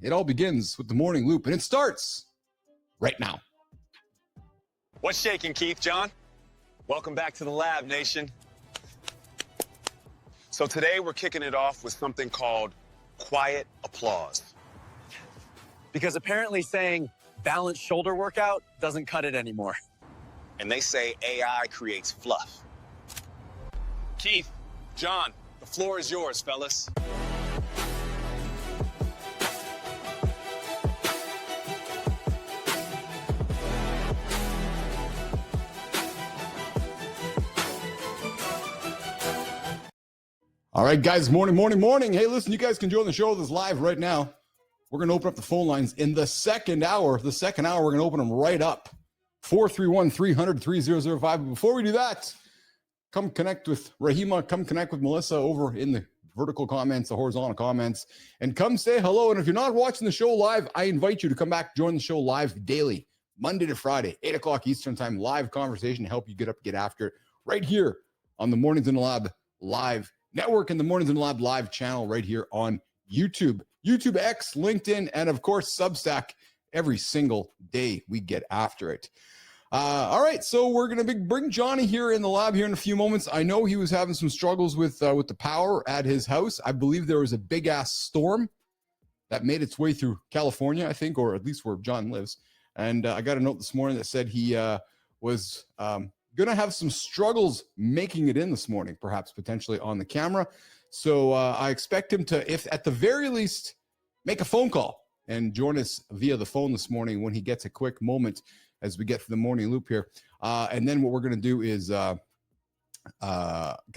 It all begins with the morning loop, and it starts right now. What's shaking, Keith, John? Welcome back to the lab, nation. So today we're kicking it off with something called quiet applause. Because apparently saying balanced shoulder workout doesn't cut it anymore. And they say AI creates fluff. Keith, John, the floor is yours, fellas. All right, guys, morning. Hey, listen, you guys can join the show with us live right now. We're going to open up the phone lines in the second hour. We're going to open them right up. 431-300-3005. But before we do that, come connect with Rahima. Come connect with Melissa over in the vertical comments, the horizontal comments, and come say hello. And if you're not watching the show live, I invite you to come back, join the show live daily, Monday to Friday, 8 o'clock Eastern time, live conversation to help you get after it right here on the Mornings in the Lab live network and the Mornings in the Lab live channel right here on YouTube, X, LinkedIn, and of course, Substack. Every single day we get after it. All right, so we're going to bring Johnny here in the lab here in a few moments. I know he was having some struggles with the power at his house. I believe there was a big-ass storm that made its way through California, I think, or at least where John lives. And I got a note this morning that said he was going to have some struggles making it in this morning, perhaps potentially on the camera. So I expect him to, if at the very least, make a phone call and join us via the phone this morning when he gets a quick moment as we get to the morning loop here. And then what we're going to do is get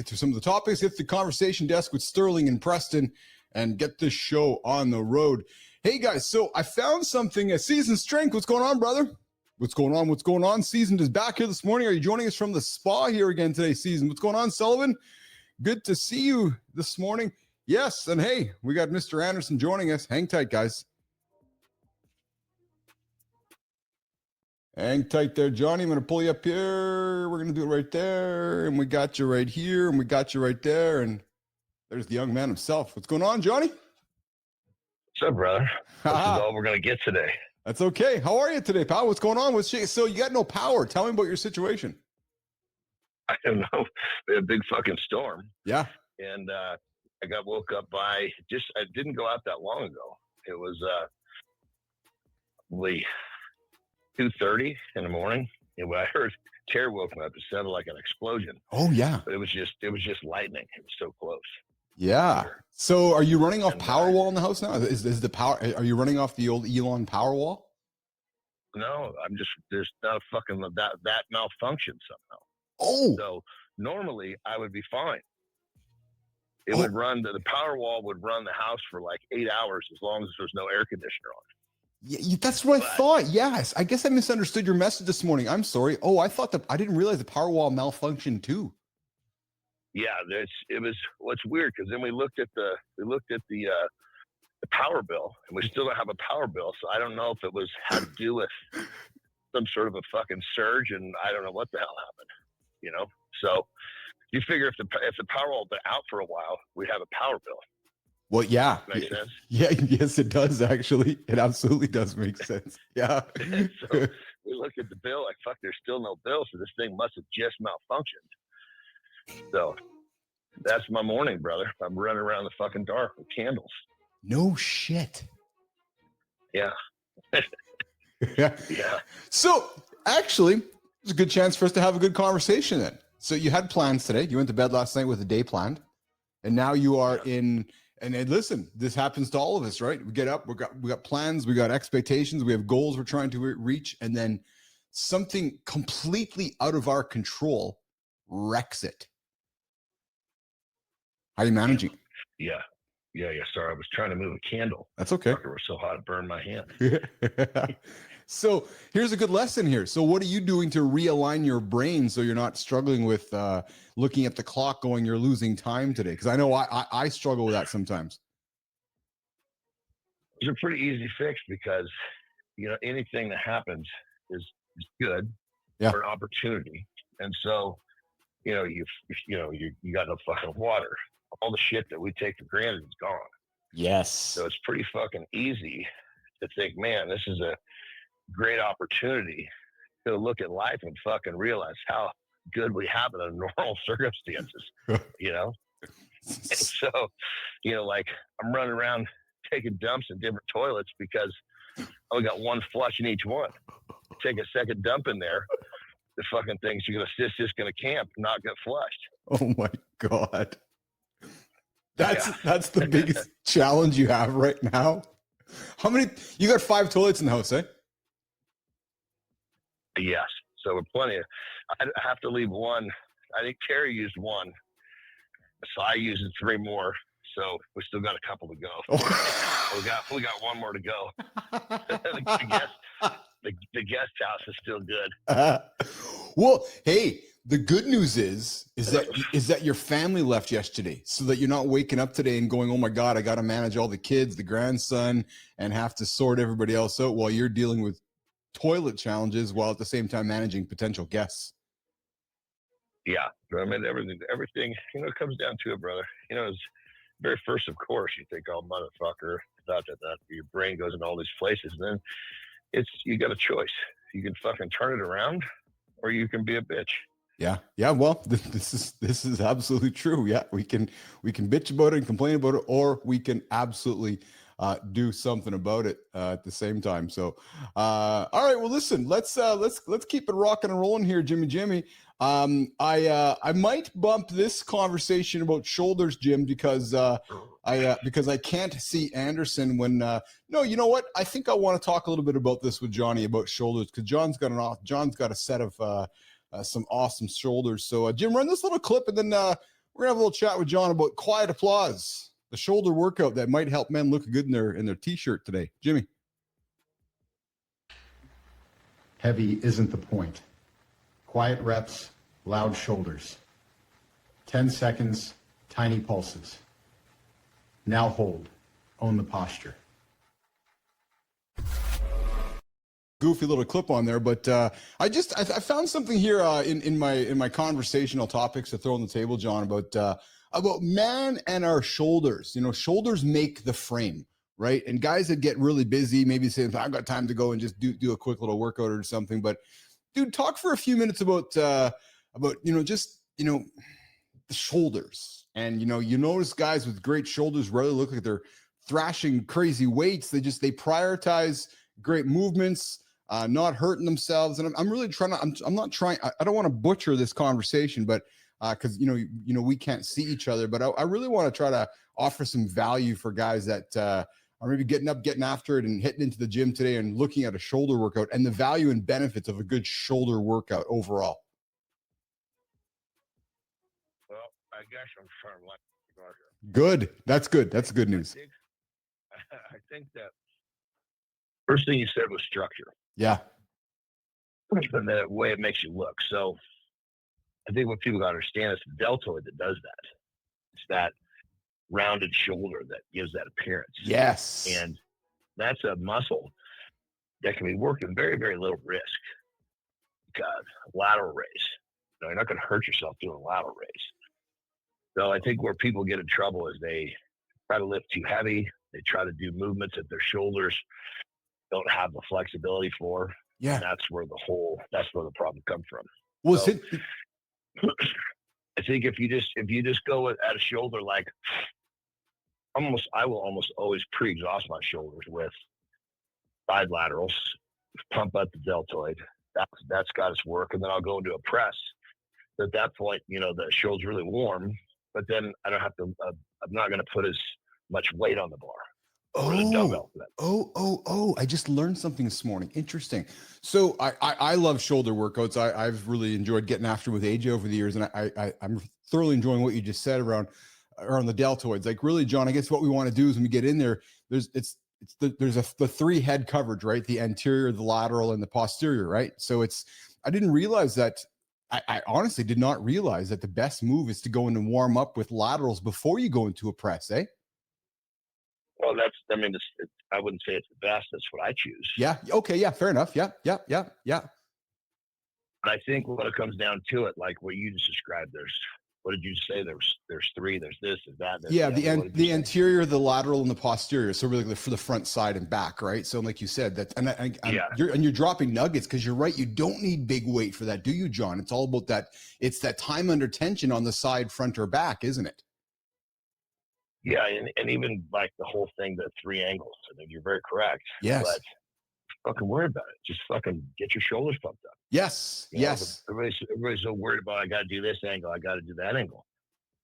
through some of the topics, get to the conversation desk with Sterling and Preston, and get this show on the road. Hey, guys, so I found something, a Seasoned Strength. What's going on, brother? What's going on? Seasoned is back here this morning. Are you joining us from the spa here again today, Seasoned? What's going on, Sullivan? Good to see you this morning. Yes, and hey, we got Mr. Anderson joining us. Hang tight, guys. Hang tight there, Johnny. I'm going to pull you up here. We're going to do it right there. And we got you right here. And we got you right there. And there's the young man himself. What's going on, Johnny? What's up, brother? This is all we're going to get today. That's okay. How are you today, pal? What's going on? So you got no power. Tell me about your situation. I don't know. We had a big fucking storm. Yeah. And I got woke up by I didn't go out that long ago. It was probably 2:30 in the morning. And when I heard Terry woke me up, it sounded like an explosion. Oh yeah. But it was just lightning. It was so close. Yeah. So are you running off Powerwall in the house now? Is the power, are you running off the old Elon Powerwall? No, there's not a fucking that malfunction somehow. Oh. So normally I would be fine. It would run, the Powerwall would run the house for like 8 hours as long as there's no air conditioner on. Yeah, that's what I thought. Yes. I guess I misunderstood your message this morning. I'm sorry. Oh, I didn't realize the Powerwall malfunctioned too. Yeah, it was what's weird because then we looked at the power bill and we still don't have a power bill. So I don't know if it had to do with some sort of a fucking surge and I don't know what the hell happened, So you figure if the Powerwall had been out for a while, we'd have a power bill. Well, yeah. Makes sense? Yeah, yes, it does actually. It absolutely does make sense. Yeah. So we looked at the bill like, fuck, there's still no bill. So this thing must have just malfunctioned. So that's my morning, brother. I'm running around the fucking dark with candles. No shit. Yeah. Yeah. Yeah. So actually, it's a good chance for us to have a good conversation then. So you had plans today. You went to bed last night with a day planned. And now you are in, and listen, this happens to all of us, right? We get up, we got plans, we got expectations, we have goals we're trying to reach, and then something completely out of our control wrecks it. How are you managing? Yeah. Sorry, I was trying to move a candle. That's okay. It was so hot it burned my hand. So here's a good lesson here. So what are you doing to realign your brain so you're not struggling with looking at the clock going, you're losing time today? Because I know I struggle with that sometimes. It's a pretty easy fix because, anything that happens is good for an opportunity. And so, you got no fucking water. All the shit that we take for granted is gone. Yes. So it's pretty fucking easy to think, man, this is a great opportunity to look at life and fucking realize how good we have it under normal circumstances, you know? And so, you know, like I'm running around taking dumps in different toilets because I only got one flush in each one. Take a second dump in there, the fucking things you're just gonna camp, not get flushed. Oh my God. That's the biggest challenge you have right now. How many? You got 5 toilets in the house, eh? Yes. So we're plenty of, I have to leave one. I think Terry used one. So I used 3 more. So we still got a couple to go. Oh. we got one more to go. the guest house is still good. Well, hey, the good news is that your family left yesterday, so that you're not waking up today and going, oh my God, I got to manage all the kids, the grandson, and have to sort everybody else out while you're dealing with toilet challenges while at the same time managing potential guests. Yeah. I mean, everything, you know, comes down to it, brother. You know, it's very first, of course, you think, oh, motherfucker, that. Your brain goes in all these places. And then you got a choice. You can fucking turn it around or you can be a bitch. Yeah. Well, this is absolutely true. Yeah. We can bitch about it and complain about it, or we can absolutely do something about it at the same time. So, all right. Well, listen, let's keep it rocking and rolling here, Jimmy. I might bump this conversation about shoulders, Jim, because I can't see Anderson when, no, you know what? I think I want to talk a little bit about this with Johnny about shoulders, because John's got a set of, some awesome shoulders. So Jim, run this little clip, and then we're gonna have a little chat with John about quiet applause, the shoulder workout that might help men look good in their t-shirt today. Jimmy. Heavy isn't the point. Quiet reps, loud shoulders. 10 seconds, tiny pulses. Now hold. Own the posture. Goofy little clip on there, but I found something here in my conversational topics to throw on the table, John, about man and our shoulders. You know, shoulders make the frame, right? And guys that get really busy, maybe saying, I've got time to go and just do a quick little workout or something. But dude, talk for a few minutes about the shoulders. And you notice guys with great shoulders rarely look like they're thrashing crazy weights. They prioritize great movements, not hurting themselves. And I'm really trying to, I'm not trying, I don't want to butcher this conversation, but because we can't see each other, but I really want to try to offer some value for guys that are maybe getting after it and hitting into the gym today and looking at a shoulder workout and the value and benefits of a good shoulder workout overall. Well, I guess I'm trying to like good. That's good. That's good news. I think that first thing you said was structure. Yeah. And the way it makes you look. So I think what people got to understand is the deltoid that does that. It's that rounded shoulder that gives that appearance. Yes. And that's a muscle that can be worked with very, very little risk. God, lateral raise. You're not going to hurt yourself doing a lateral raise. So I think where people get in trouble is they try to lift too heavy. They try to do movements that their shoulders don't have the flexibility for. Yeah. And that's where the problem comes from. Well, so, I think if you just go at a shoulder, like I will almost always pre-exhaust my shoulders with side laterals, pump up the deltoid. That's got its work. And then I'll go into a press. At that point, the shoulder's really warm, but then I don't have to, I'm not going to put as much weight on the bar. Oh, I just learned something this morning. Interesting. So I love shoulder workouts. I've really enjoyed getting after with AJ over the years. And I'm thoroughly enjoying what you just said around the deltoids. Like really, John, I guess what we want to do is when we get in there, there's the 3 head coverage, right? The anterior, the lateral, and the posterior, right? So I didn't realize that. I honestly did not realize that the best move is to go in and warm up with laterals before you go into a press, eh? Well, I wouldn't say it's the best. That's what I choose. Yeah. Okay. Yeah. Fair enough. Yeah. But I think when it comes down to it, like what you just described, there's What did you say? There's three. There's this. There's that. There's Yeah, the anterior, the lateral, and the posterior. So really for the front, side, and back, right? So like you said, that you're dropping nuggets because you're right. You don't need big weight for that, do you, John? It's all about that. It's that time under tension on the side, front, or back, isn't it? Yeah, and even like the whole thing, the three angles. I mean, you're very correct. Yes. But fucking worry about it. Just fucking get your shoulders pumped up. Yes. You know, Yes. everybody's so worried about, I got to do this angle. I got to do that angle.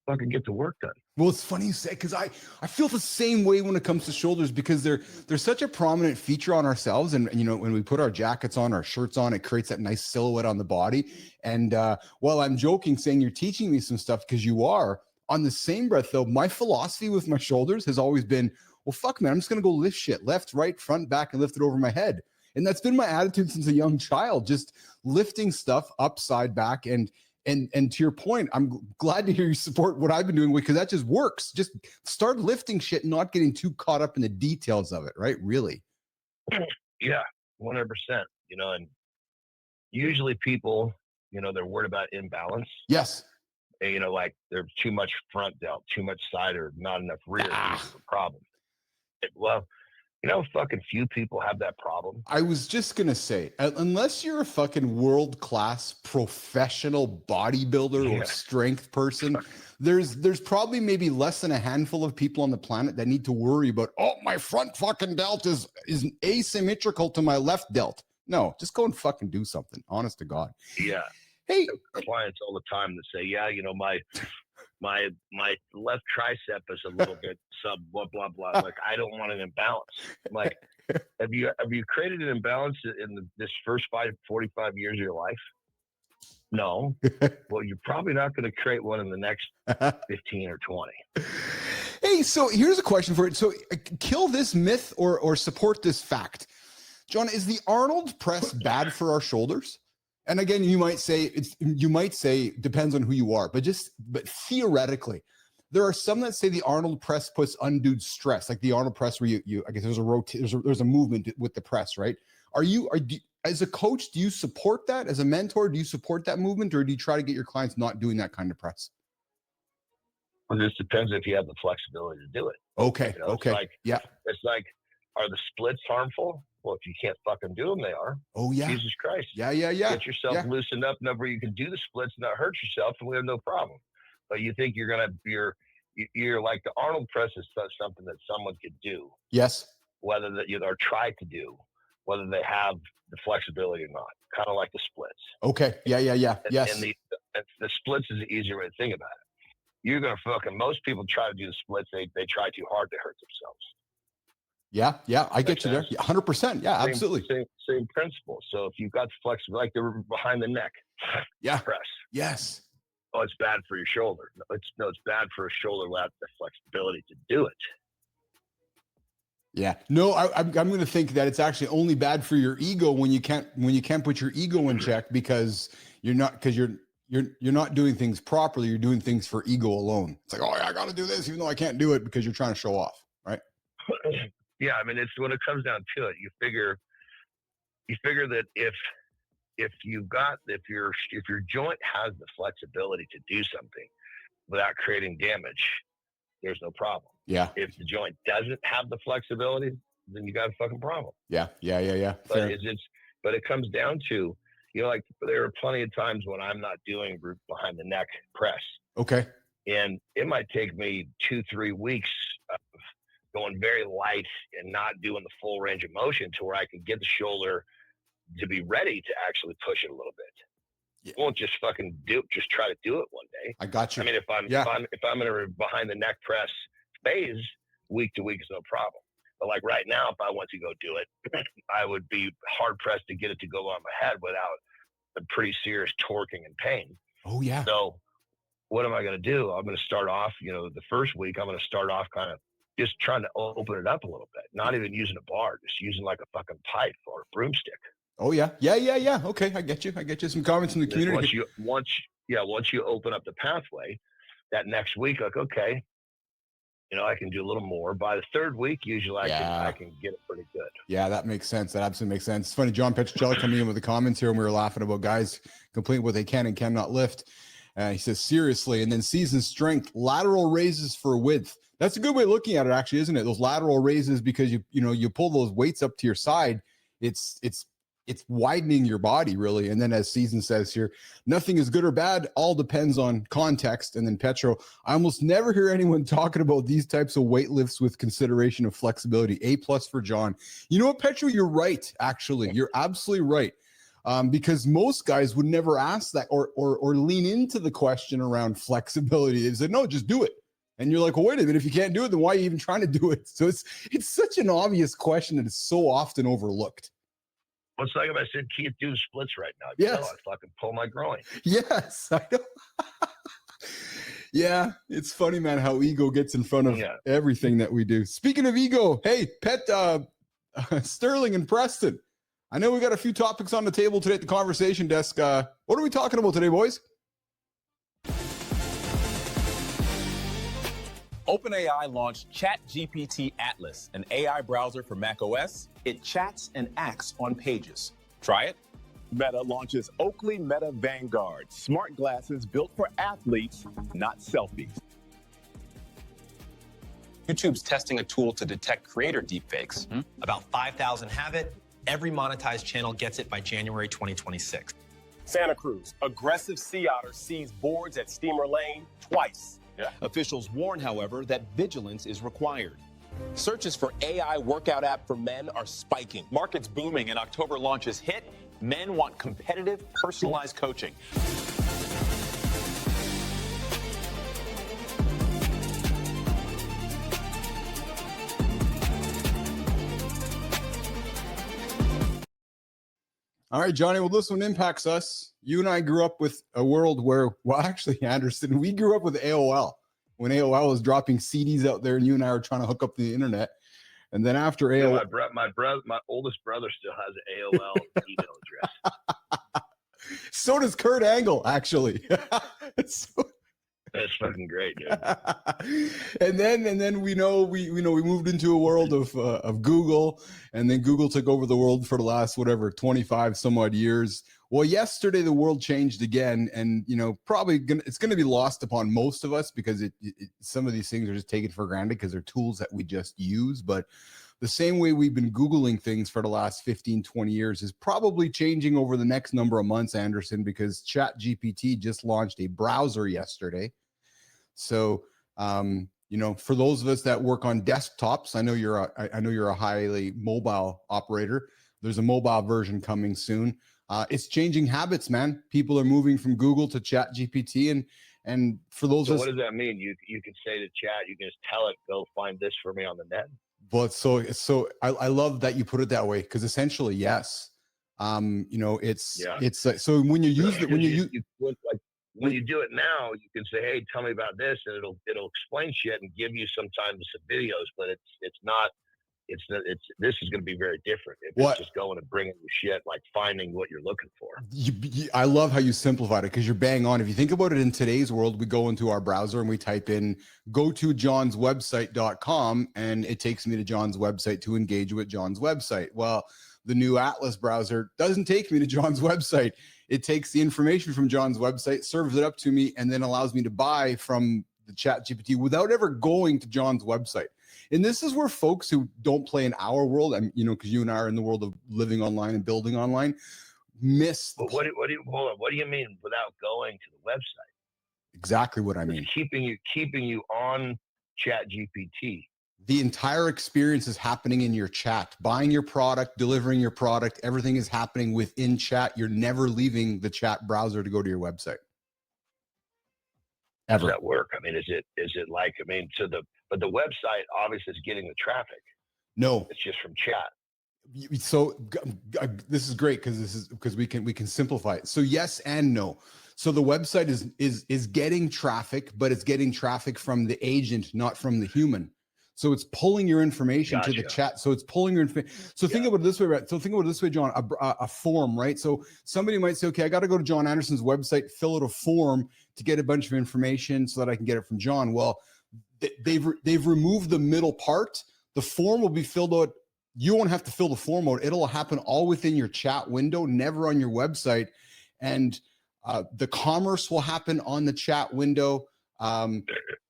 Fucking get the work done. Well, it's funny you say, because I feel the same way when it comes to shoulders, because they're such a prominent feature on ourselves. And you know, when we put our jackets on, our shirts on, it creates that nice silhouette on the body. And while I'm joking, saying you're teaching me some stuff, because you are, on the same breath, though, my philosophy with my shoulders has always been, well, fuck, man, I'm just going to go lift shit left, right, front, back, and lift it over my head. And that's been my attitude since a young child, just lifting stuff upside back. And to your point, I'm glad to hear you support what I've been doing, because that just works. Just start lifting shit, not getting too caught up in the details of it, right? Really? Yeah, 100%. You know, and usually people, you know, they're worried about imbalance. Yes. And, you know, like there's too much front delt, too much side, or not enough rear. This is a problem. Well, you know, fucking few people have that problem. I was just going to say, unless you're a fucking world-class professional bodybuilder or strength person, there's probably maybe less than a handful of people on the planet that need to worry about, oh, my front fucking delt is asymmetrical to my left delt. No, just go and fucking do something. Honest to God. Yeah. Hey, clients all the time that say, yeah, you know, my left tricep is a little bit sub blah blah blah. I'm like, I don't want an imbalance. I'm like, have you created an imbalance in this first 45 years of your life? No. Well, you're probably not going to create one in the next 15 or 20. Hey, so here's a question for it. So kill this myth or support this fact. John, is the Arnold press bad for our shoulders? And again, you might say depends on who you are, but theoretically, there are some that say the Arnold press puts undue stress, like the Arnold press where you I guess there's a movement with the press, right? As a coach, do you support that? As a mentor, do you support that movement, or do you try to get your clients not doing that kind of press? Well, this depends if you have the flexibility to do it. Okay. You know, okay. It's like, are the splits harmful? Well, if you can't fucking do them, they are. Oh yeah. Jesus Christ. Yeah. Get yourself loosened up enough where you can do the splits and not hurt yourself, and we have no problem. But you think you're like the Arnold press is something that someone could do. Yes. Whether that or try to do, whether they have the flexibility or not. Kind of like the splits. Okay. Yeah. Yes. And the splits is the easier way to think about it. You're gonna most people try to do the splits. They try too hard to hurt themselves. Yeah, I get you there. 100%. Yeah, absolutely. Same principle. So if you've got flexibility, like the behind the neck, press. Yes. Oh, it's bad for your shoulder. No, it's bad for a shoulder without the flexibility to do it. Yeah. No, I'm going to think that it's actually only bad for your ego when you can't put your ego in check, because you're not doing things properly. You're doing things for ego alone. It's like, oh yeah, I got to do this even though I can't do it, because you're trying to show off, right? Yeah, I mean, it's when it comes down to it, you figure that if your joint has the flexibility to do something without creating damage, there's no problem. Yeah. If the joint doesn't have the flexibility, then you got a fucking problem. Yeah. But it comes down to, you know, like there are plenty of times when I'm not doing behind the neck press. Okay. And it might take me 2-3 weeks of going very light and not doing the full range of motion to where I can get the shoulder to be ready to actually push it a little bit. Yeah. I won't just fucking just try to do it one day. I got you. I mean, if I'm in a behind the neck press phase, week to week is no problem. But like right now, if I went to go do it, I would be hard pressed to get it to go on my head without a pretty serious torquing and pain. Oh yeah. So what am I going to do? I'm going to start off, you know, the first week, I'm going to start off kind of just trying to open it up a little bit, not even using a bar, just using like a fucking pipe or a broomstick. Oh yeah. Okay. I get you. Some comments in the community. Once you open up the pathway, that next week, like, okay, you know, I can do a little more. By the third week, usually I can get it pretty good. Yeah, that makes sense. That absolutely makes sense. It's funny, John Petrocelli coming in with the comments here, and we were laughing about guys complaining what they can and cannot lift. He says, seriously. And then season strength, lateral raises for width. That's a good way of looking at it, actually, isn't it? Those lateral raises, because you pull those weights up to your side, it's widening your body, really. And then, as Season says here, nothing is good or bad. All depends on context. And then Petro, I almost never hear anyone talking about these types of weight lifts with consideration of flexibility. A+ for John. You know what, Petro? You're right, actually. You're absolutely right. Because most guys would never ask that or lean into the question around flexibility. They said, no, just do it. And you're like, well, wait a minute, if you can't do it, then why are you even trying to do it? So it's such an obvious question that is so often overlooked. Well, it's like if I said, Keith, do splits right now. Yes. I fucking pull my groin. Yes, I know. Yeah, it's funny, man, how ego gets in front of everything that we do. Speaking of ego, hey, Sterling and Preston, I know we got a few topics on the table today at the conversation desk. What are we talking about today, boys? OpenAI launched ChatGPT Atlas, an AI browser for macOS. It chats and acts on pages. Try it. Meta launches Oakley Meta Vanguard, smart glasses built for athletes, not selfies. YouTube's testing a tool to detect creator deepfakes. About 5,000 have it. Every monetized channel gets it by January 2026. Santa Cruz, aggressive sea otter sees boards at Steamer Lane twice. Officials warn, however, that vigilance is required. Searches for AI workout app for men are spiking. Markets booming and October launches hit. Men want competitive, personalized coaching. All right, Johnny, well, this one impacts us. You and I grew up with a world where, well, actually, Anderson, we grew up with AOL when AOL was dropping CDs out there and you and I were trying to hook up the internet. And then after AOL. My oldest brother still has an AOL email address. So does Kurt Angle, actually. That's fucking great, dude. and then we moved into a world of Google, and then Google took over the world for the last 25 some odd years. Well, yesterday the world changed again, and it's going to be lost upon most of us because some of these things are just taken for granted because they're tools that we just use. But the same way we've been Googling things for the last 15, 20 years is probably changing over the next number of months, Anderson, because ChatGPT just launched a browser yesterday. So, for those of us that work on desktops, I know you're a highly mobile operator. There's a mobile version coming soon. It's changing habits, man. People are moving from Google to ChatGPT, and for those so of us, what does that mean? You can say to Chat, you can just tell it, go find this for me on the net. But so I love that you put it that way, because essentially, yes, it's so when you use it, when you do it now, you can say, hey, tell me about this, and it'll explain shit and give you sometimes some videos, but this is going to be very different. It's just going and bringing you shit, like finding what you're looking for. I love how you simplified it, because you're bang on. If you think about it, in today's world, we go into our browser and we type in go to johnswebsite.com, and it takes me to John's website to engage with John's website. Well, the new Atlas browser doesn't take me to John's website. It takes the information from John's website, serves it up to me, and then allows me to buy from the ChatGPT without ever going to John's website. And this is where folks who don't play in our world, because you and I are in the world of living online and building online, miss. But what do you mean without going to the website? Exactly what I mean. It's keeping you on ChatGPT. The entire experience is happening in your chat. Buying your product, delivering your product, everything is happening within chat. You're never leaving the chat browser to go to your website. Ever. Does that work? I mean, is it like, but the website obviously is getting the traffic. No, it's just from chat. So this is great because we can simplify it. So yes and no. So the website is getting traffic, but it's getting traffic from the agent, not from the human. So it's pulling your information to the chat. So it's pulling your information. So think about it this way, right? So think about it this way, John, a form, right? So somebody might say, okay, I got to go to John Anderson's website, fill out a form to get a bunch of information so that I can get it from John. Well, they've removed the middle part. The form will be filled out. You won't have to fill the form out. It'll happen all within your chat window, never on your website. And The commerce will happen on the chat window.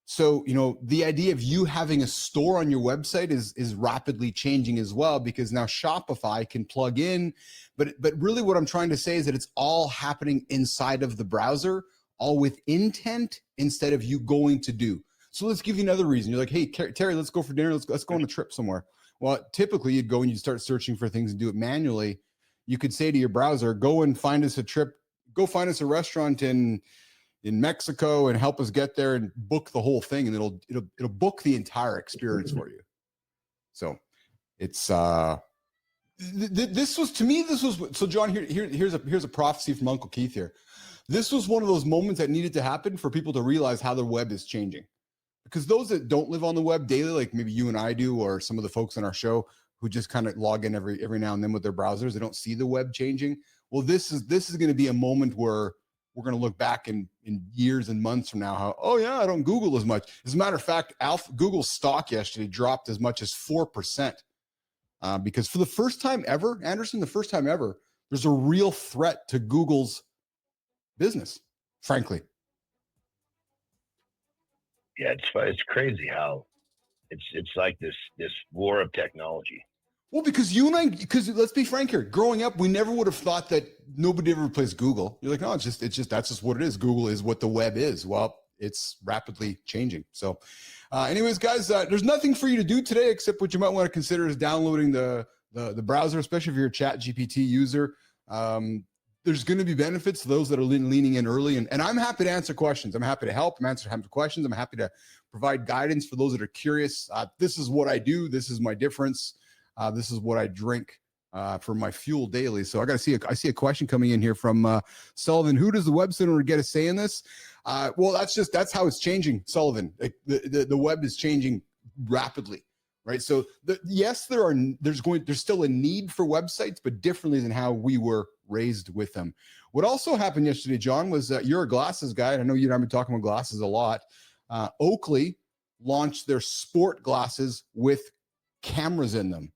So, you know, the idea of you having a store on your website is rapidly changing as well, because now Shopify can plug in. But really what I'm trying to say is that it's all happening inside of the browser, all with intent instead of you going to do. So let's give you another reason. You're like, hey, Terry, let's go for dinner. Let's go on a trip somewhere. Well, typically you'd go and you'd start searching for things and do it manually. You could say to your browser, go and find us a trip, go find us a restaurant in Mexico and help us get there and book the whole thing. And it'll book the entire experience for you. So it's, this was, to me, this was, so John, here's a prophecy from Uncle Keith here. This was one of those moments that needed to happen for people to realize how the web is changing. Because those that don't live on the web daily, like maybe you and I do, or some of the folks on our show who just kind of log in every now and then with their browsers, they don't see the web changing. Well, this is going to be a moment where we're going to look back in years and months from now, how, oh yeah, I don't Google as much. As a matter of fact, Google's stock yesterday dropped as much as 4%. Because for the first time ever, Anderson, there's a real threat to Google's business, frankly. Yeah, it's crazy how it's like this war of technology. Well, because let's be frank here, growing up, we never would have thought that nobody ever replaced Google. You're like, no, it's just that's just what it is. Google is what the web is. Well, it's rapidly changing. So anyways, guys, there's nothing for you to do today except what you might want to consider is downloading the browser, especially if you're a ChatGPT user. There's going to be benefits to those that are leaning in early. And I'm happy to answer questions. I'm happy to help. I'm answering questions. I'm happy to provide guidance for those that are curious. This is what I do. This is my difference. This is what I drink for my fuel daily. So I see a question coming in here from Sullivan. Who does the web center get a say in this? Well, that's how it's changing, Sullivan. The web is changing rapidly, right? So yes, there's still a need for websites, but differently than how we were raised with them. What also happened yesterday, John, was you're a glasses guy. And I know you and I have been talking about glasses a lot. Oakley launched their sport glasses with cameras in them.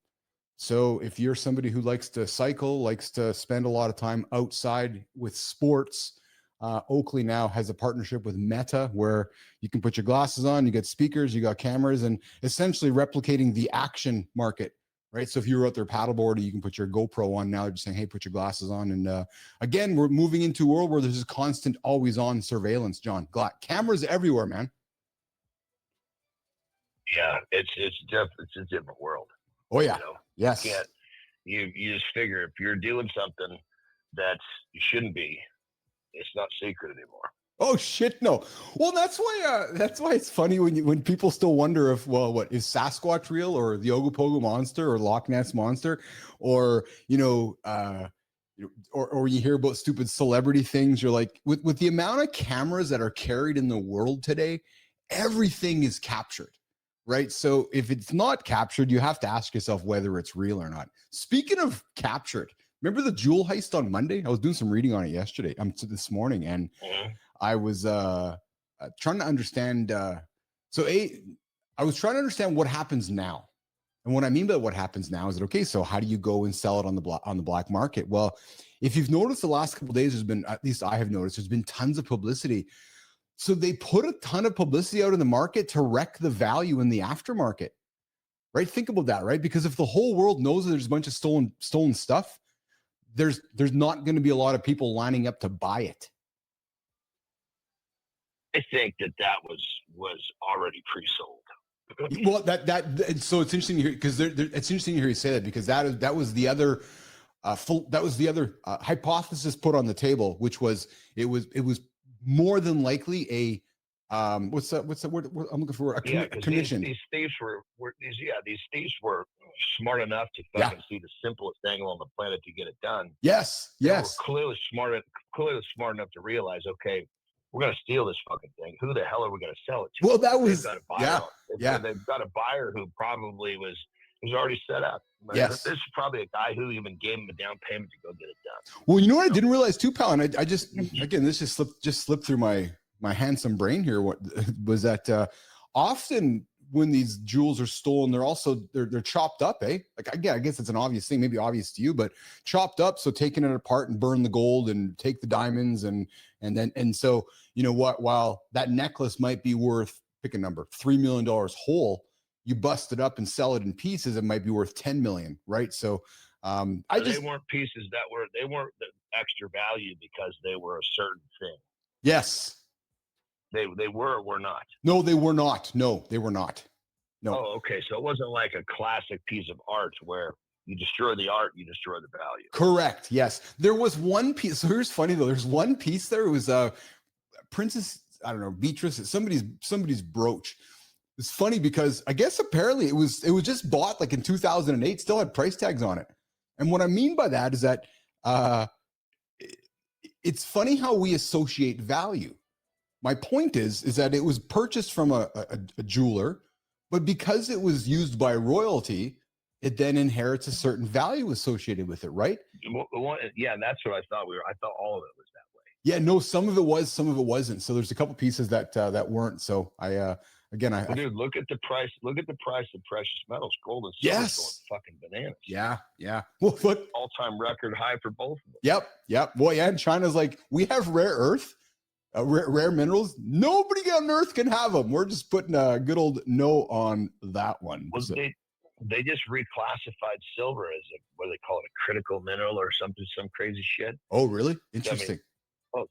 So if you're somebody who likes to cycle, likes to spend a lot of time outside with sports, Oakley now has a partnership with Meta where you can put your glasses on, you get speakers, you got cameras, and essentially replicating the action market, right? So if you're out there paddleboarding, you can put your GoPro on. Now they're just saying, hey, put your glasses on. And again, we're moving into a world where there's this constant, always on surveillance, John. Cameras everywhere, man. Yeah, it's a different world. Oh yeah. You know? Yes. You just figure if you're doing something that you shouldn't be, it's not secret anymore. Oh shit, no. Well, that's why it's funny when people still wonder if, well, what is Sasquatch real, or the Ogopogo monster, or Loch Ness monster, or or you hear about stupid celebrity things. You're like, with the amount of cameras that are carried in the world today, everything is captured. Right. So if it's not captured, you have to ask yourself whether it's real or not. Speaking of captured, remember the jewel heist on Monday? I was doing some reading on it yesterday, this morning, and I was trying to understand. I was trying to understand what happens now. And what I mean by what happens now is that, okay, so how do you go and sell it on the black market? Well, if you've noticed the last couple of days, there's been, at least I have noticed, there's been tons of publicity. So they put a ton of publicity out in the market to wreck the value in the aftermarket, right? Think about that, right? Because if the whole world knows that there's a bunch of stolen stuff, there's not going to be a lot of people lining up to buy it. I think that was already pre-sold. Well, so it's interesting to hear, because it's interesting to hear you say that, because that was the other hypothesis put on the table, which was it was more than likely a what's that word I'm looking for? A commission. These thieves were smart enough to fucking see the simplest angle on the planet to get it done. Yes. They were clearly smart enough to realize, okay, we're gonna steal this fucking thing. Who the hell are we gonna sell it to? Well, that was they've got a buyer who probably was already set up. Yes. This is probably a guy who even gave him a down payment to go get it done. Well, you know what I didn't realize too, pal, and I just, again, this just slipped through my handsome brain here. What was that? Often when these jewels are stolen, they're chopped up, eh? Like, I guess it's an obvious thing, maybe obvious to you, but chopped up. So taking it apart and burn the gold and take the diamonds and so, you know what, while that necklace might be worth, pick a number, $3 million whole, you bust it up and sell it in pieces, it might be worth 10 million, right? So they weren't pieces they weren't the extra value because they were a certain thing. Yes. They were or were not. No, they were not. No, they were not. No. Oh, okay. So it wasn't like a classic piece of art where you destroy the art, you destroy the value. Correct. Yes. There was one piece. So here's funny though. There's one piece there. It was Princess, I don't know, Beatrice, somebody's brooch. It's funny because I guess apparently it was just bought like in 2008, still had price tags on it. And what I mean by that is that it's funny how we associate value. My point is that it was purchased from a jeweler, but because it was used by royalty, it then inherits a certain value associated with it, right? Yeah, that's what I thought. I thought all of it was that way. Yeah, no, some of it was, some of it wasn't. So there's a couple pieces that weren't. So dude, look at the price. Look at the price of precious metals, gold and silver, going fucking bananas. Yeah. Well, look, all-time record high for both of them. Yep. Boy, yeah. And China's like, we have rare earth. Rare minerals, nobody on earth can have them. We're just putting a good old no on that one. Well, so they just reclassified silver as what do they call it, a critical mineral or something, some crazy shit. Oh, really? Interesting.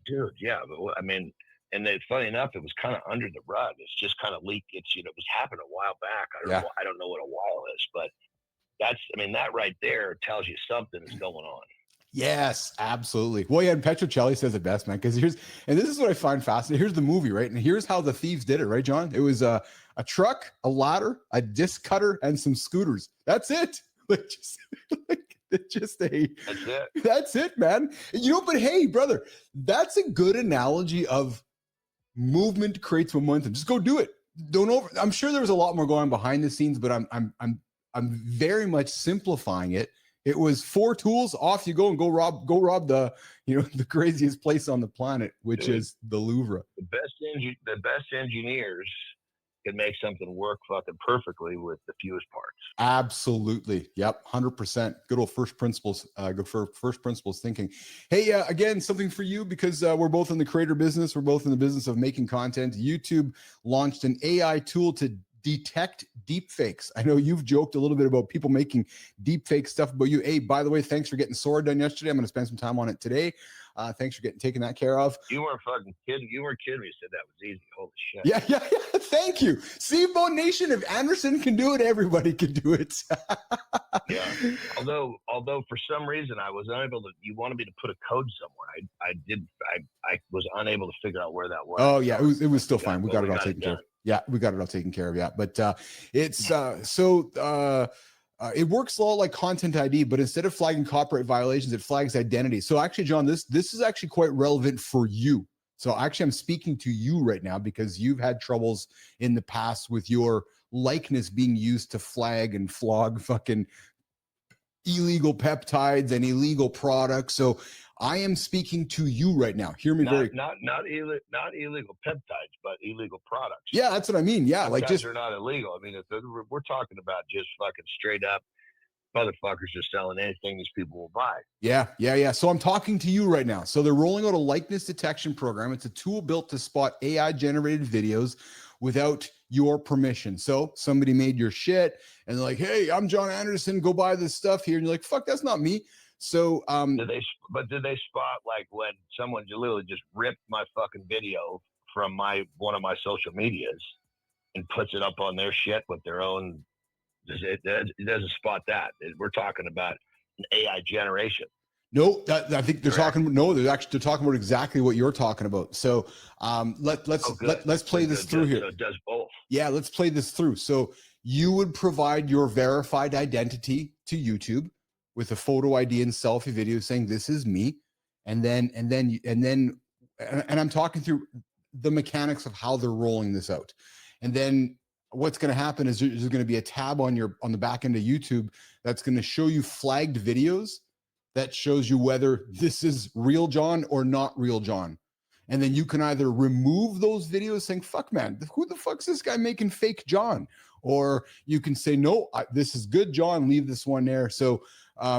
Dude, yeah. But I mean, and then funny enough, it was kind of under the rug. It's just kind of leaked. It was happening a while back. I don't know what a while is, but that right there tells you something is going on. Yes, absolutely. Well, yeah, and Petrocelli says it best, man, because this is what I find fascinating. Here's the movie, right? And here's how the thieves did it, right, John? It was a truck, a ladder, a disc cutter, and some scooters. That's it. That's it, man. But hey, brother, that's a good analogy of movement creates momentum. Just go do it. I'm sure there was a lot more going on behind the scenes, but I'm very much simplifying it. It was 4 tools, off you go and go rob the the craziest place on the planet, which is the Louvre. The best engineers can make something work fucking perfectly with the fewest parts. Absolutely. Yep. 100%. Good old first principles. Good for first principles thinking. Hey, again, something for you because we're both in the creator business. We're both in the business of making content. YouTube launched an AI tool to detect deepfakes. I know you've joked a little bit about people making deepfake stuff about you. Hey, by the way, thanks for getting Sora done yesterday. I'm going to spend some time on it today. Thanks for taking that care of. You weren't fucking kidding. You weren't kidding when you said that was easy. Holy shit. Yeah. Thank you. See, Bone Nation, if Anderson can do it, everybody can do it. Yeah. Although for some reason I was unable to. You wanted me to put a code somewhere. I was unable to figure out where that was. Oh yeah, it was still fine. We got it all taken care of. Yeah, we got it all taken care of. Yeah, but it's it works a lot like Content ID, but instead of flagging copyright violations, it flags identity. So actually, John, this is actually quite relevant for you. So actually, I'm speaking to you right now because you've had troubles in the past with your likeness being used to flag and flog fucking illegal peptides and illegal products. So I am speaking to you right now. Hear me very. Not illegal peptides, but illegal products. Yeah, that's what I mean. Yeah, peptides are not illegal. I mean, we're talking about just fucking straight up motherfuckers just selling anything these people will buy. Yeah. So I'm talking to you right now. So they're rolling out a likeness detection program. It's a tool built to spot AI generated videos without your permission. So somebody made your shit and they're like, hey, I'm John Anderson, go buy this stuff here. And you're like, fuck, that's not me. So did they spot like when someone literally just ripped my fucking video from one of my social medias and puts it up on their shit with their own? It doesn't spot that. We're talking about an AI generation. No, I think they're talking. No, they're talking about exactly what you're talking about. So let's play this through here. So it does both. Yeah, let's play this through. So you would provide your verified identity to YouTube with a photo ID and selfie video saying this is me, and then I'm talking through the mechanics of how they're rolling this out, and then what's going to happen is there's going to be a tab on the back end of YouTube that's going to show you flagged videos that shows you whether this is real John or not real John. And then you can either remove those videos saying, fuck man, who the fuck's this guy making fake John? or you can say, no, this is good, John, leave this one there. So,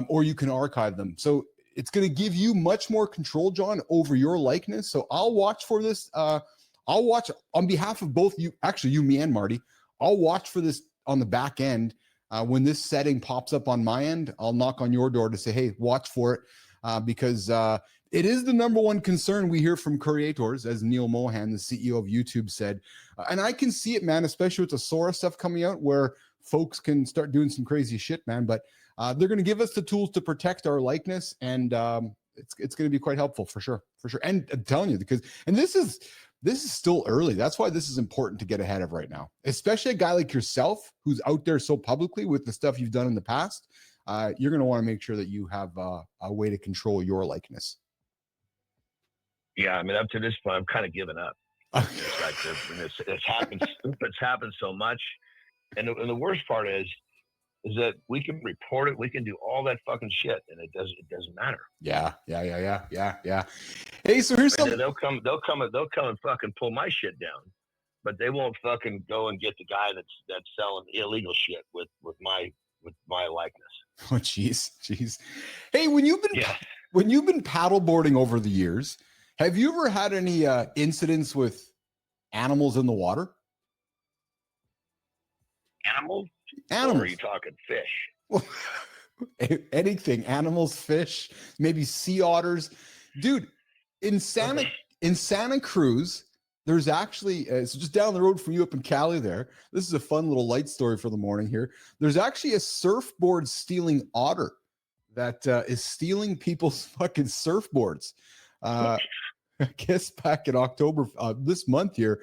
or you can archive them. So it's going to give you much more control, John, over your likeness. So I'll watch for this. I'll watch on behalf of both you, actually you, me, and Marty. I'll watch for this on the back end. When this setting pops up on my end, I'll knock on your door to say, hey, watch for it, because it is the number one concern we hear from creators, as Neil Mohan, the CEO of YouTube, said. And I can see it, man, especially with the Sora stuff coming out, where folks can start doing some crazy shit, man. But they're going to give us the tools to protect our likeness, and it's going to be quite helpful for sure, for sure. And I'm telling you, because this is still early. That's why this is important to get ahead of right now, especially a guy like yourself who's out there so publicly with the stuff you've done in the past. You're going to want to make sure that you have a way to control your likeness. Yeah, I mean, up to this point, I'm kind of given up. It's like it's happened. It's happened so much, and the worst part is that we can report it, we can do all that fucking shit, and it doesn't matter. Yeah. Hey, so here's something. They'll come and fucking pull my shit down, but they won't fucking go and get the guy that's selling illegal shit with my likeness. Oh, jeez. Hey, when you've been paddleboarding over the years, have you ever had any incidents with animals in the water? Animals? Animals. Or are you talking fish? Anything, animals, fish, maybe sea otters. Dude, in Santa Cruz, there's actually, it's just down the road from you up in Cali there. This is a fun little light story for the morning here. There's actually a surfboard stealing otter that is stealing people's fucking surfboards. I guess back in October, this month here,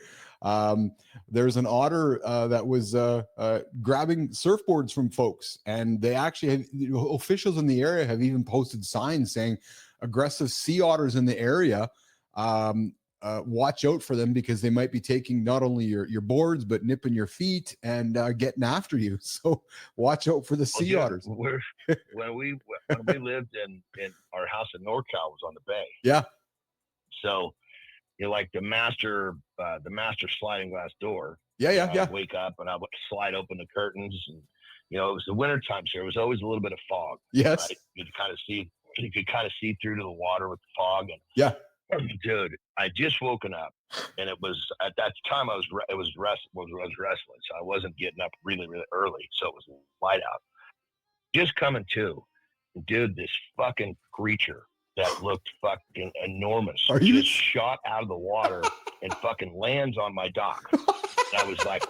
there's an otter that was grabbing surfboards from folks, and they actually have, officials in the area have even posted signs saying aggressive sea otters in the area, watch out for them, because they might be taking not only your boards but nipping your feet and getting after you. So watch out for the sea otters. When we lived in our house in NorCal was on the bay. Yeah. So like the master sliding glass door. Yeah. I'd wake up and I would slide open the curtains, and it was the winter time, so there was always a little bit of fog. Yes. Right? You could kind of see through to the water with the fog. And yeah, dude, I just woken up, and it was at that time I was wrestling, so I wasn't getting up really, really early, so it was light out. Just coming to, dude, this fucking creature that looked fucking enormous just shot out of the water and fucking lands on my dock. That was like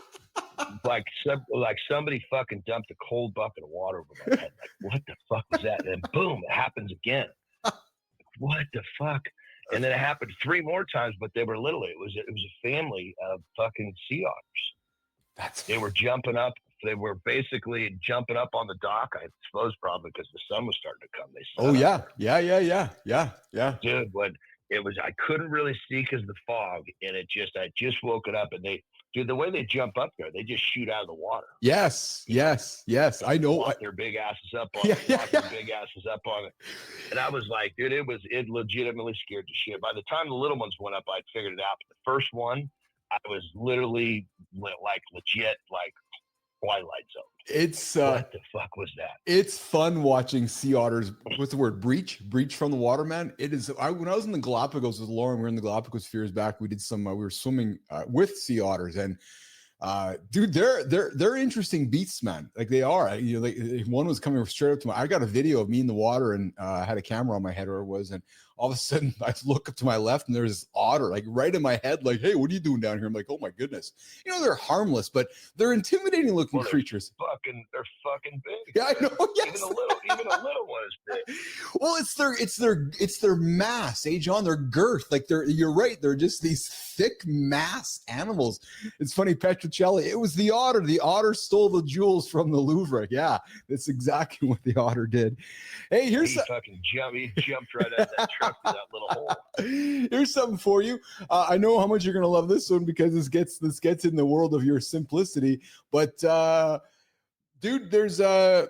somebody fucking dumped a cold bucket of water over my head. Like, what the fuck was that? And then boom, it happens again. What the fuck? And then it happened 3 more times, but they were literally, it was a family of fucking sea otters. They were jumping up. They were basically jumping up on the dock. I suppose probably because the sun was starting to come. Yeah. Dude, but it was, I couldn't really see because of the fog, and I just woke it up, and the way they jump up there, they just shoot out of the water. Yes. I know. Lock their big asses up on it. Their big asses up on it. And I was like, dude, it legitimately scared the shit. By the time the little ones went up, I figured it out. But the first one, I was literally like legit like Twilight Zone. It's what the fuck was that? It's fun watching sea otters. What's the word? Breach from the water, man. It is. When I was in the Galapagos with Lauren, we were in the Galapagos a few years back. We did we were swimming with sea otters, and dude, they're interesting beasts, man. Like they are. One was coming straight up to me. I got a video of me in the water, and I had a camera on my head, or it was, and all of a sudden I look up to my left, and there's this otter like right in my head, like, hey, what are you doing down here? I'm like, oh my goodness. They're harmless, but they're intimidating looking creatures. They're fucking big. Yeah, I know. Yes. Even a little one is big. Well, it's their mass, John, their girth. Like you're right. They're just these thick mass animals. It's funny, Petrocelli. It was the otter. The otter stole the jewels from the Louvre. Yeah, that's exactly what the otter did. Hey, he jumped right out of that truck through that little hole. Here's something for you. I know how much you're gonna love this one, because this gets in the world of your simplicity. But dude, there's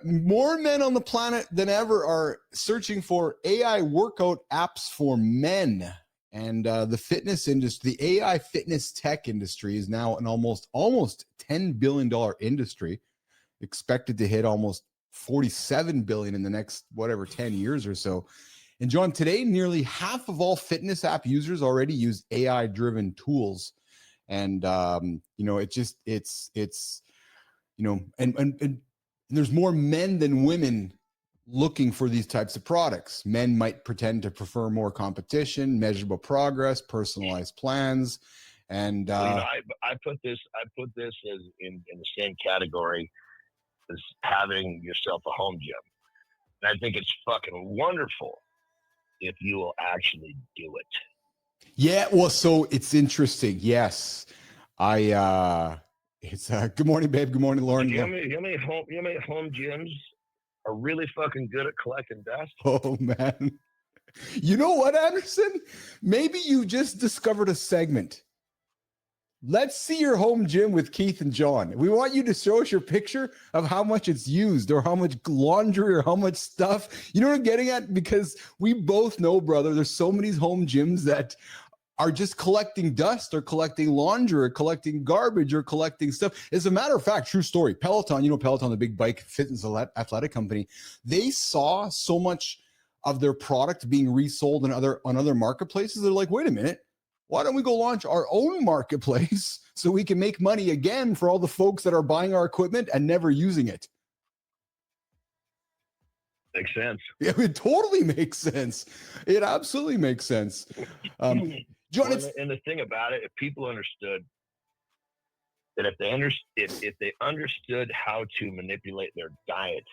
more men on the planet than ever are searching for AI workout apps for men. And the fitness industry, the AI fitness tech industry is now an almost $10 billion industry, expected to hit almost 47 billion in the next, 10 years or so. And John, today, nearly half of all fitness app users already use AI driven tools. And, and there's more men than women looking for these types of products. Men might pretend to prefer more competition, measurable progress, personalized plans. And, I put this as in the same category as having yourself a home gym. And I think it's fucking wonderful if you will actually do it. Yeah, well, so it's interesting. Yes. Good morning, babe. Good morning, Lauren. You know how many home gyms are really fucking good at collecting dust? Oh, man. You know what, Anderson? Maybe you just discovered a segment. Let's see your home gym with Keith and John. We want you to show us your picture of how much it's used or how much laundry or how much stuff. You know what I'm getting at? Because we both know, brother, there's so many home gyms that are just collecting dust or collecting laundry or collecting garbage or collecting stuff. As a matter of fact, true story, Peloton, Peloton, the big bike fitness athletic company, they saw so much of their product being resold on other marketplaces. They're like, wait a minute. Why don't we go launch our own marketplace so we can make money again for all the folks that are buying our equipment and never using it? Makes sense. Yeah, it totally makes sense. It absolutely makes sense. John, and the thing about it, if people understood that if they understood how to manipulate their diet,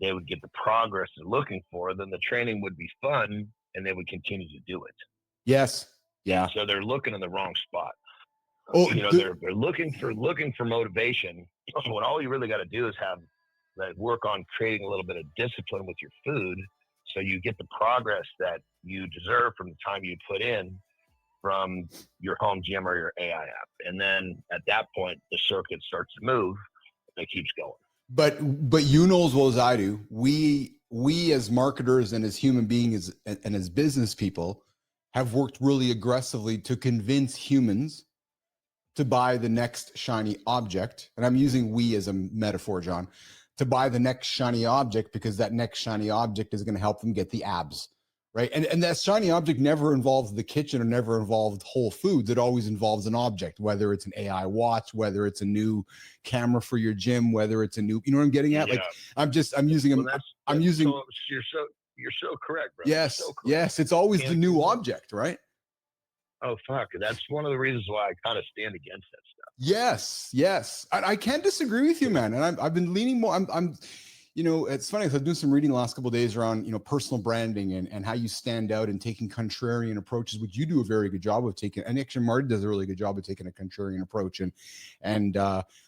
they would get the progress they're looking for, then the training would be fun and they would continue to do it. Yes. Yeah. So they're looking in the wrong spot. Oh, they're looking for motivation when all you really got to do is work on creating a little bit of discipline with your food, so you get the progress that you deserve from the time you put in from your home gym or your AI app. And then at that point, the circuit starts to move and it keeps going. But you know as well as I do, we as marketers and as human beings and as business people have worked really aggressively to convince humans to buy the next shiny object. And I'm using we as a metaphor, John, to buy the next shiny object because that next shiny object is going to help them get the abs, right? And that shiny object never involves the kitchen or never involved Whole Foods. It always involves an object, whether it's an AI watch, whether it's a new camera for your gym, whether it's a new, you know what I'm getting at? Yeah. Like I'm using You're so correct, bro. Yes. So correct. Yes. It's always the new object, right? Oh, fuck. That's one of the reasons why I kind of stand against that stuff. Yes. Yes. I can't disagree with you, man. And I've been leaning more. I'm it's funny. I've been doing some reading the last couple of days around, personal branding and how you stand out and taking contrarian approaches, which you do a very good job of taking. And actually Marty does a really good job of taking a contrarian approach. And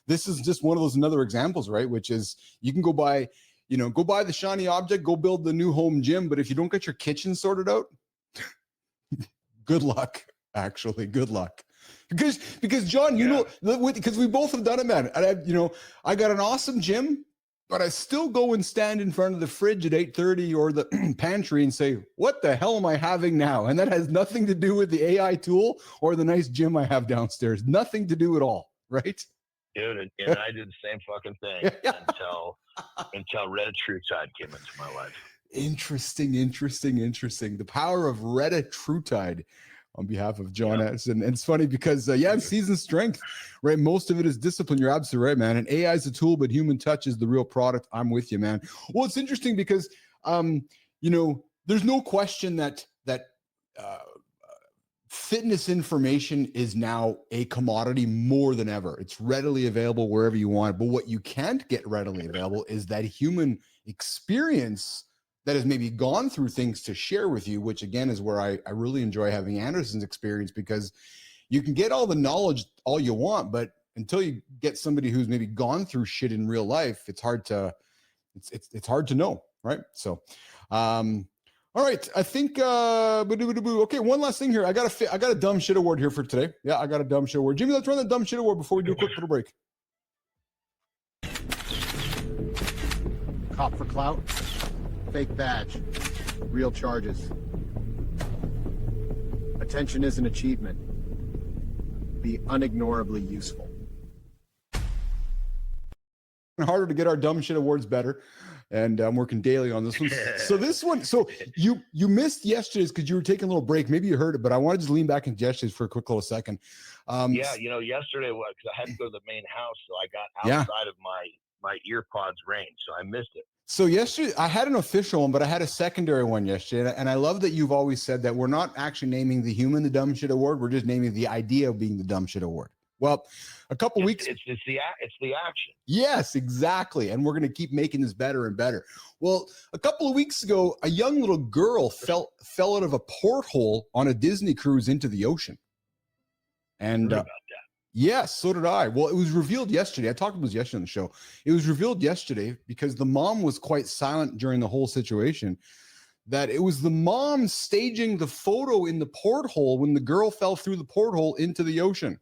this is just one of those another examples, right? Which is you can go buy the shiny object, go build the new home gym. But if you don't get your kitchen sorted out, good luck, actually. Good luck. Because John, because we both have done it, man. And I got an awesome gym, but I still go and stand in front of the fridge at 8:30 or the pantry and say, what the hell am I having now? And that has nothing to do with the AI tool or the nice gym I have downstairs. Nothing to do at all, right? Dude, and I did the same fucking thing until Reddit TrueTide came into my life. Interesting. The power of Reddit TrueTide on behalf of John S. And it's funny because, season strength, right? Most of it is discipline. You're absolutely right, man. And AI is a tool, but human touch is the real product. I'm with you, man. Well, it's interesting because, there's no question that fitness information is now a commodity more than ever. It's readily available wherever you want. But what you can't get readily available is that human experience that has maybe gone through things to share with you, which again is where I really enjoy having Anderson's experience, because you can get all the knowledge all you want, but until you get somebody who's maybe gone through shit in real life, it's hard to know, right? So, all right, I think okay, one last thing here. I got a dumb shit award here for today. Yeah, I got a dumb shit award. Jimmy, let's run the dumb shit award before we do a quick little break. Cop for clout, fake badge, real charges. Attention is an achievement. Be unignorably useful. Harder to get our dumb shit awards better, and I'm working daily on this one. So this one, so you missed yesterday's because you were taking a little break. Maybe you heard it, but I want to just lean back into yesterday's for a quick little second. Yeah, you know, yesterday was because I had to go to the main house, so I got outside of my ear pods range, so I missed it. So yesterday I had an official one, but I had a secondary one yesterday, and I love that you've always said that we're not actually naming the human the dumb shit award. We're just naming the idea of being the dumb shit award. Well, a couple weeks. It's the action. Yes, exactly. And we're going to keep making this better and better. Well, a couple of weeks ago, a young little girl fell out of a porthole on a Disney cruise into the ocean. And about that. Yes, so did I. Well, it was revealed yesterday. I talked about this yesterday on the show. It was revealed yesterday because the mom was quite silent during the whole situation, that it was the mom staging the photo in the porthole when the girl fell through the porthole into the ocean.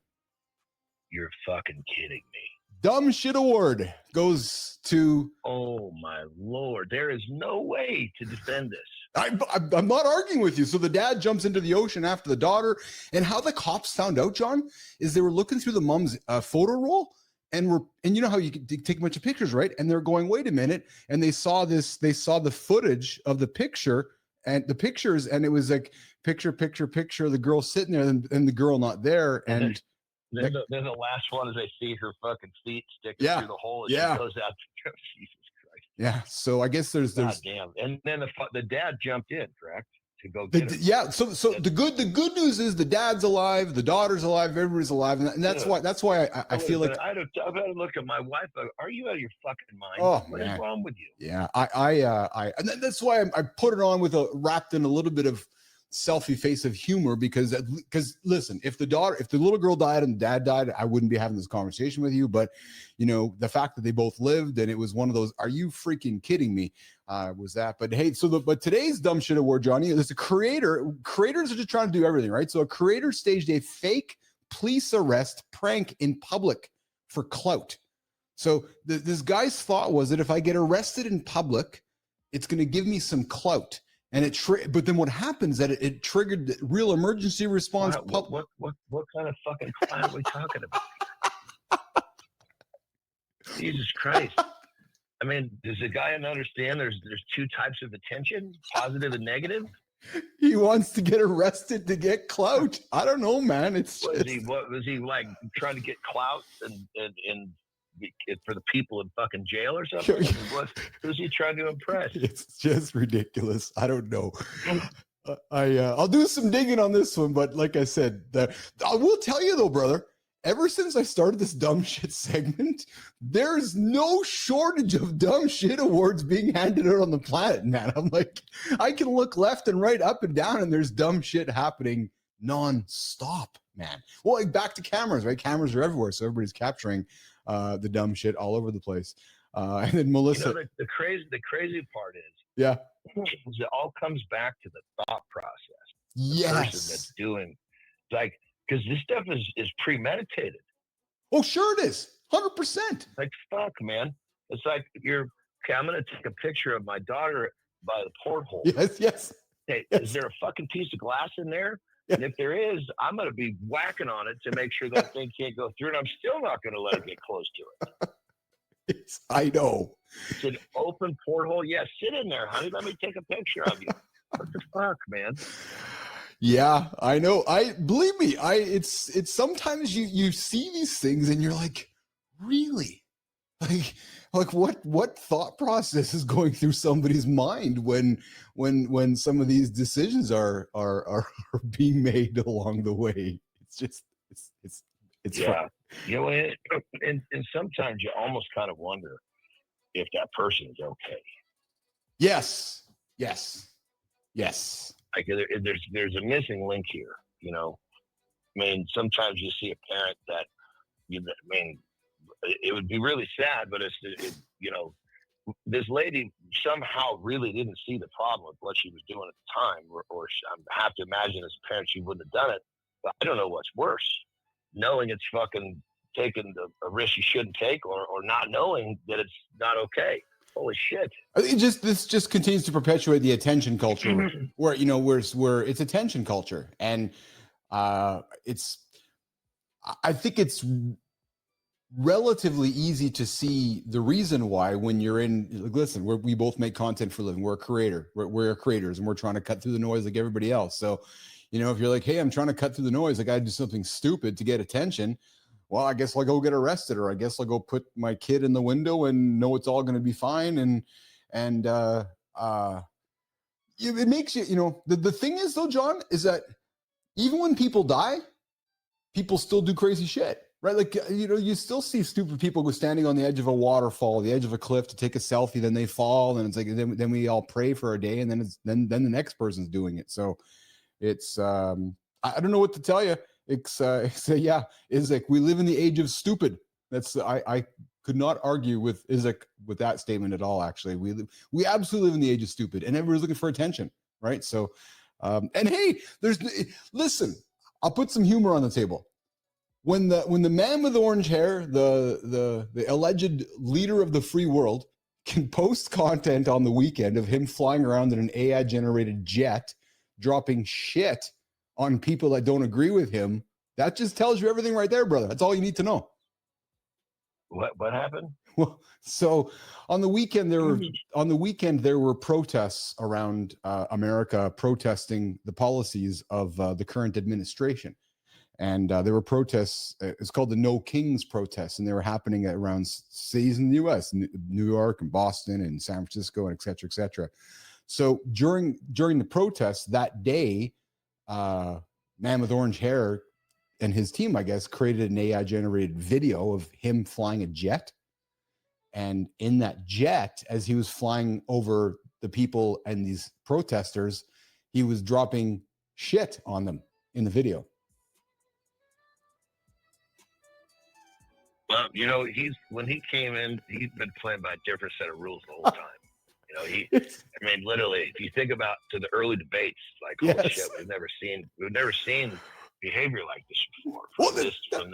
You're fucking kidding me. Dumb shit award goes to. Oh my Lord. There is no way to defend this. I'm not arguing with you. So the dad jumps into the ocean after the daughter, and how the cops found out, John, is they were looking through the mom's photo roll, and you know how you can take a bunch of pictures, right? And they're going, wait a minute, and they saw the footage of the picture and the pictures, and it was like picture, the girl sitting there, and the girl not there, and. Then the last one is I see her fucking feet sticking through the hole as she goes out. Jesus Christ. Yeah. So I guess there's God damn. And then the dad jumped in, correct? To go get her. Yeah. So the good news is the dad's alive, the daughter's alive, everybody's alive, and that's why I feel like I better look at my wife. Are you out of your fucking mind? Oh, what is wrong with you? Yeah. And that's why I put it on with wrapped in a little bit of selfie face of humor, because listen, if the little girl died and the dad died, I wouldn't be having this conversation with you. But you know, the fact that they both lived and it was one of those, are you freaking kidding me? Was that? But hey, but today's dumb shit award, Johnny, there's a creators are just trying to do everything, right? So a creator staged a fake police arrest prank in public for clout. So this guy's thought was that if I get arrested in public, it's going to give me some clout. And but then what happens that it triggered the real emergency response. What kind of fucking clown are we talking about? Jesus Christ. I mean, does the guy understand there's two types of attention, positive and negative? He wants to get arrested to get clout. I don't know, man. What was he like trying to get clout and for the people in fucking jail or something? Who's he trying to impress? It's just ridiculous. I don't know. I'll do some digging on this one, but like I said, I will tell you though, brother, ever since I started this dumb shit segment, there's no shortage of dumb shit awards being handed out on the planet, man. I'm like, I can look left and right, up and down, and there's dumb shit happening non-stop, man. Well, like back to cameras, right? Cameras are everywhere, so everybody's capturing the dumb shit all over the place. And then Melissa, the crazy part is, it all comes back to the thought process. The person that's doing, like, because this stuff is premeditated. Oh, sure it is, 100%. Like, fuck, man. It's like I'm gonna take a picture of my daughter by the porthole. Yes. Hey, is there a fucking piece of glass in there? And if there is, I'm going to be whacking on it to make sure that thing can't go through, and I'm still not going to let it get close to it. I know. It's an open porthole. Yeah, sit in there, honey. Let me take a picture of you. What the fuck, man? Yeah, I know. Believe me, it's sometimes you see these things and you're like, really? Like what thought process is going through somebody's mind when some of these decisions are being made along the way? It's just it's fun. You know, and sometimes you almost kind of wonder if that person is okay. Yes. Like there's a missing link here. You know, I mean, sometimes you see a parent that it would be really sad, but you know, this lady somehow really didn't see the problem with what she was doing at the time, or I have to imagine as a parent she wouldn't have done it. But I don't know what's worse, knowing it's fucking taking a risk you shouldn't take, or not knowing that it's not okay. Holy shit. This just continues to perpetuate the attention culture where, where it's attention culture. And I think it's relatively easy to see the reason why when you're listen, we both make content for a living. We're a creator. We're creators and we're trying to cut through the noise like everybody else. So, if you're like, hey, I'm trying to cut through the noise, I got to do something stupid to get attention. Well, I guess I'll go get arrested, or I guess I'll go put my kid in the window and know it's all going to be fine. And it makes you, the thing is though, John, is that even when people die, people still do crazy shit, right? Like, you still see stupid people go standing on the edge of a waterfall, the edge of a cliff to take a selfie, then they fall. And it's like, then we all pray for a day. And then the next person's doing it. So it's, I don't know what to tell you. It's like we live in the age of stupid. That's I could not argue with Isaac with that statement at all. Actually, we absolutely live in the age of stupid, and everybody's looking for attention, right? So, and hey, listen, I'll put some humor on the table. When the man with orange hair, the alleged leader of the free world, can post content on the weekend of him flying around in an AI generated jet, dropping shit on people that don't agree with him, that just tells you everything right there, brother. That's all you need to know. What happened? Well, so on the weekend there were protests around America protesting the policies of the current administration, and there were protests. It's called the No Kings protests, and they were happening around cities in the U.S., New York and Boston and San Francisco, and et cetera, et cetera. So during the protests that day, man with orange hair and his team, I guess, created an AI generated video of him flying a jet. And in that jet, as he was flying over the people and these protesters, he was dropping shit on them in the video. Well, when he came in, he's been playing by a different set of rules the whole time. Literally, if you think about to the early debates, like, holy shit, we've never seen behavior like this before from this, and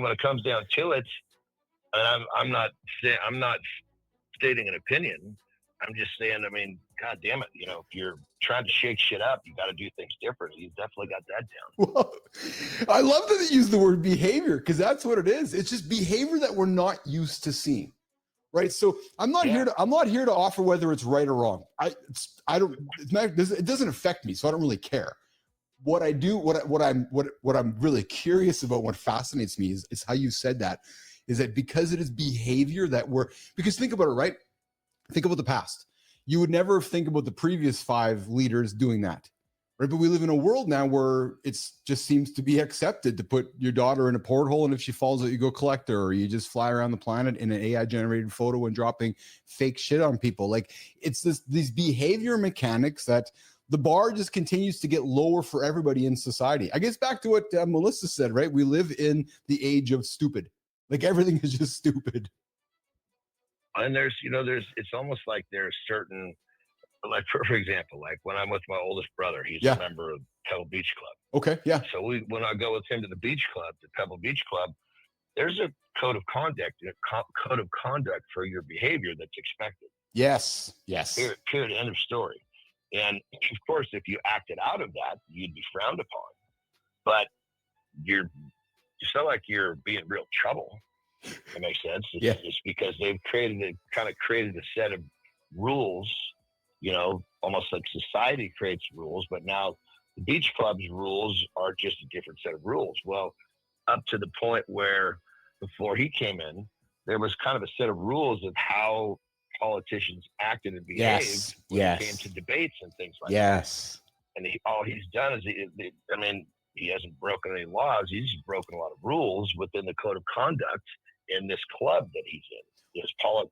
when it comes down to it, and I'm not stating an opinion. I'm just saying, God damn it, if you're trying to shake shit up, you got to do things different. He's definitely got that down. Well, I love that they use the word behavior, because that's what it is. It's just behavior that we're not used to seeing. Right. So I'm not here to offer whether it's right or wrong. It doesn't affect me. So I don't really care. What I do, what I'm really curious about, what fascinates me is how you said that, is that because it is behavior because think about it, right? Think about the past. You would never think about the previous 5 leaders doing that. Right. But we live in a world now where it's just seems to be accepted to put your daughter in a porthole, and if she falls out, you go collect her, or you just fly around the planet in an AI generated photo and dropping fake shit on people. Like, it's these behavior mechanics that the bar just continues to get lower for everybody in society. I guess back to what Melissa said, right? We live in the age of stupid. Like, everything is just stupid. And it's almost like there's certain, like, for example, like when I'm with my oldest brother, he's a member of Pebble Beach Club. Okay, yeah. So when I go with him to the beach club, the Pebble Beach Club, there's a code of conduct for your behavior that's expected. Yes. Period. End of story. And of course, if you acted out of that, you'd be frowned upon. But you sound like you're being real trouble. That makes sense. It's because they've created a set of rules. Almost like society creates rules, but now the beach club's rules are just a different set of rules. Well, up to the point where before he came in, there was kind of a set of rules of how politicians acted and behaved when it came to debates and things like that. And all he's done is, he hasn't broken any laws. He's broken a lot of rules within the code of conduct in this club that he's in.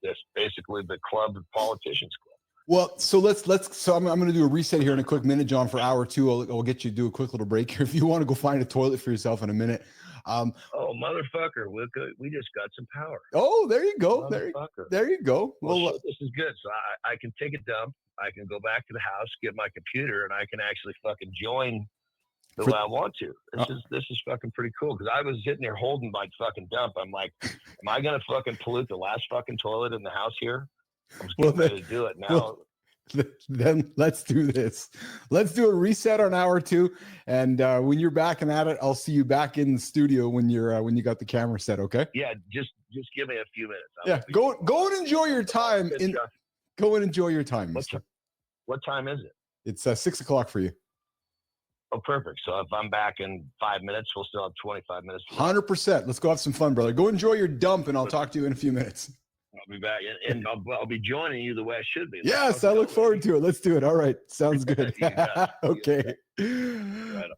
This basically the club of politicians club. Well, so I'm going to do a reset here in a quick minute, John, for hour 2. I'll get you to do a quick little break here if you want to go find a toilet for yourself in a minute. Oh, motherfucker, we just got some power. Oh, there you go. There you go. Well, this is good. So I can take a dump. I can go back to the house, get my computer, and I can actually fucking join the way I want to. This is fucking pretty cool because I was sitting there holding my fucking dump. I'm like, am I gonna fucking pollute the last fucking toilet in the house here? I'm just getting ready to do it now. Then let's do this. Let's do a reset on hour 2, and when you're back and at it, I'll see you back in the studio when you got the camera set. Okay? Yeah, just give me a few minutes. Yeah, go and enjoy your time. Go and enjoy your time. What time is it? It's 6 o'clock for you. Oh, perfect. So if I'm back in 5 minutes, we'll still have 25 minutes. 100%. Let's go have some fun, brother. Go enjoy your dump, and I'll talk to you in a few minutes. I'll be back, and I'll be joining you the way I should be. Yes, I look forward to it. Let's do it. All right. Sounds good. Okay. Right.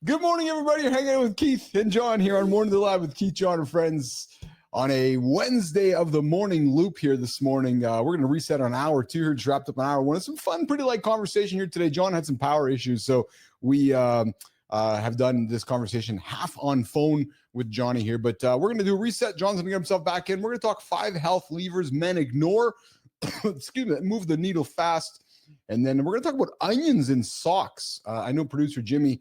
Good morning, everybody. You're hanging out with Keith and John here on Morning to the Live with Keith, John, and friends on a Wednesday of the morning loop here this morning. We're going to reset on hour 2 here. Just wrapped up an hour 1. It's some fun, pretty light conversation here today. John had some power issues, so we have done this conversation half on phone with Johnny here, but we're going to do a reset. John's going to get himself back in. We're going to talk 5 health levers men ignore, excuse me, move the needle fast. And then we're going to talk about onions in socks. I know producer Jimmy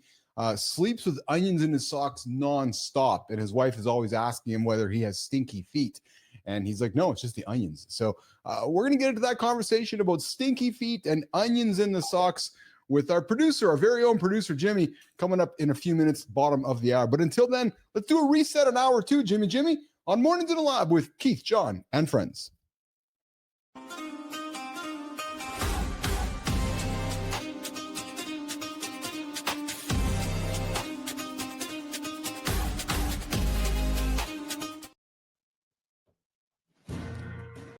sleeps with onions in his socks nonstop, and his wife is always asking him whether he has stinky feet. And he's like, no, it's just the onions. So we're going to get into that conversation about stinky feet and onions in the socks with our producer, our very own producer, Jimmy, coming up in a few minutes, bottom of the hour. But until then, let's do a reset on hour 2, Jimmy, on Mornings in the Lab with Keith, John, and friends.